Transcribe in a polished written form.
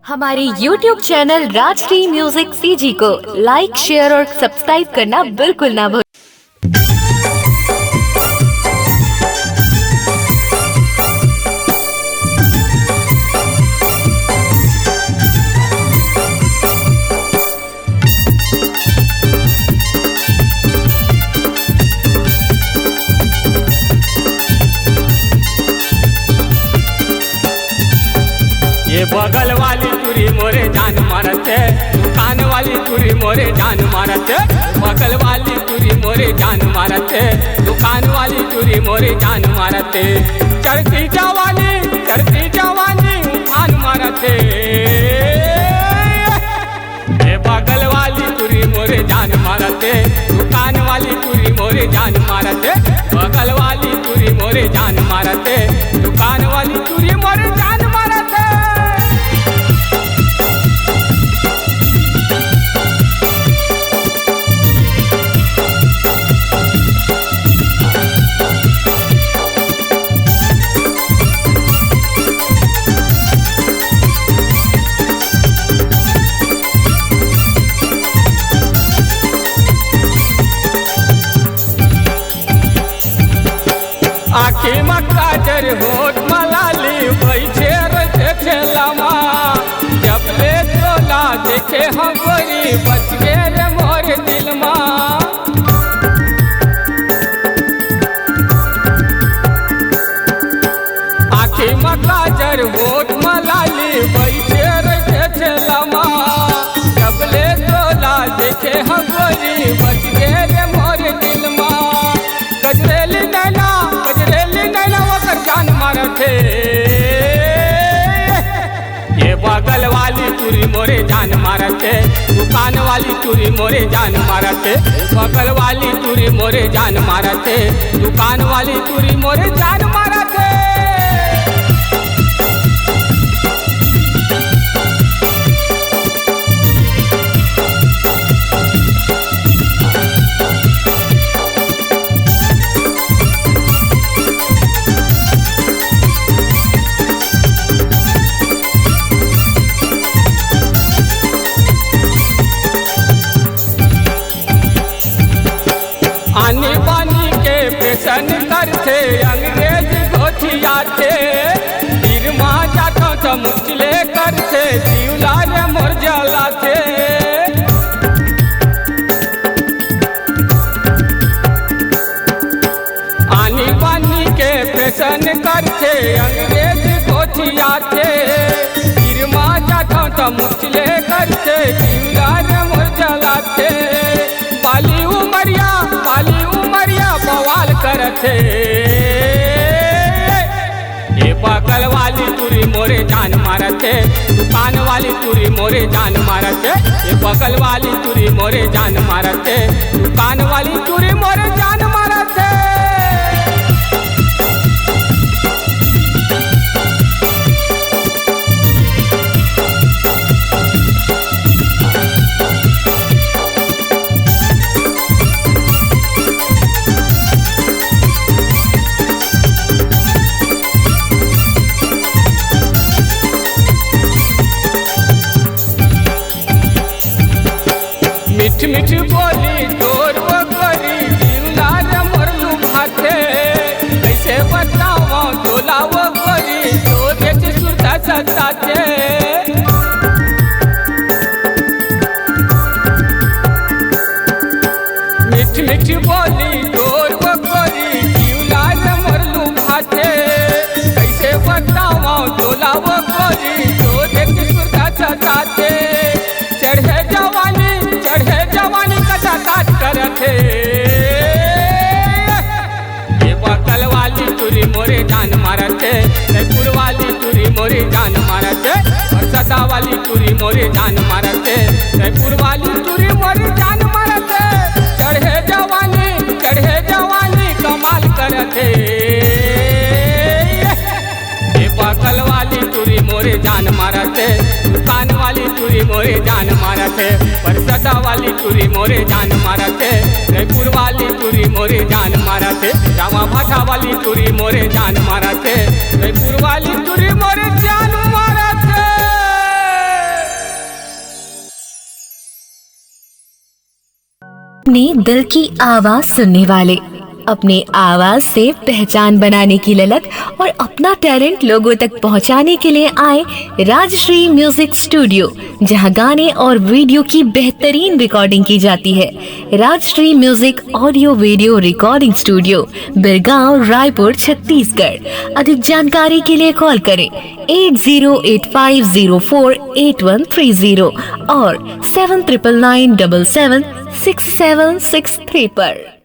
हमारे YouTube channel Rajshree music CG को लाइक, share और सब्सक्राइब करना बिल्कुल ना भूलें। ये बगल वाली तुरी मोरे जान मारते, दुकान वाली तुरी मोरे जान मारते। बगल वाली तुरी मोरे जान मारते, दुकान वाली तुरी मोरे जान मारते। चढ़ती जवानी उफान मारते। ये बगल वाली तुरी मोरे जान मारते, दुकान वाली तुरी मोरे जान मारते। बगल वाली तुरी मोरे जान मारते, दुकान वाली तुरी मोरे जान मारते। आखी मक्काजर होठ मलाली बैठे रहे ठेलामा। जब ले तोला देखे हम गोरी बच गए मोर दिल मा। आखी मक्काजर होठ मलाली बैठे रहे ठेलामा। जब ले तोला देखे हम गोरी बच गए मोर दिल मा। गजरेली नैना वकर जान मारते। ये बगल वाली तुरी मोरे जान मारते, दुकान वाली तुरी मोरे जान मारते। बगल वाली तुरी मोरे जान मारते, दुकान वाली तुरी मोरे जान मारते। आनी बानी के पेशन करते अंग्रेज घोटिया थे। गिरमा जाता तो मुचले करते जीवला मोर जला थे। आनी बानी के पेशन करते अंग्रेज घोटिया थे। गिरमा जाता तो मुचले करते जीवला मोर जला थे। बाली उमरिया बवाल करते। ये बगल वाली तुरी मोरे जान मारते, दुकान वाली तुरी मोरे जान मारते। ये बगल वाली तुरी मोरे जान मारते, दुकान वाली तुरी मोरे जान मारते। मीठ बोली तोर गोरी जीवला मोर लुभाते। कैसे बताओ तोला वो गोरी तोरे सुरता सताते। मीठ बोली तोर गोरी जीवला मोर लुभाते। कैसे बताओ तोला वो गोरी तोरे सुरता सताते। चढ़े जवानी कटा काट करते। ये बगल वाली तुरी मोरे जान मारते, जयपुर वाली तुरी मोरे जान मारते। और सदा वाली तुरी मोरे जान मारते, जयपुर वाली तुरी मोरे जान मारते। चढ़े जवानी कमाल करते। ये बगल वाली तुरी मोरे जान मारते, दुकान वाली तुरी मोरे जान मारते। पर सदा वाली तुरी मोरे जान मारते, जयपुर वाली तुरी मोरे जान मारते। जावा भाटा वाली तुरी मोरे जान मारते, जयपुर वाली तुरी मोरे जान मारते। अपने दिल की आवाज सुनने वाले, अपने आवाज से पहचान बनाने की ललक और अपना टैलेंट लोगों तक पहुंचाने के लिए आए राजश्री म्यूजिक स्टूडियो, जहां गाने और वीडियो की बेहतरीन रिकॉर्डिंग की जाती है। Rajshree music audio video recording studio, Birgaon, Raipur, Chhattisgarh. अधिक जानकारी के लिए कॉल करें 8085048130 और 7999776763 पर।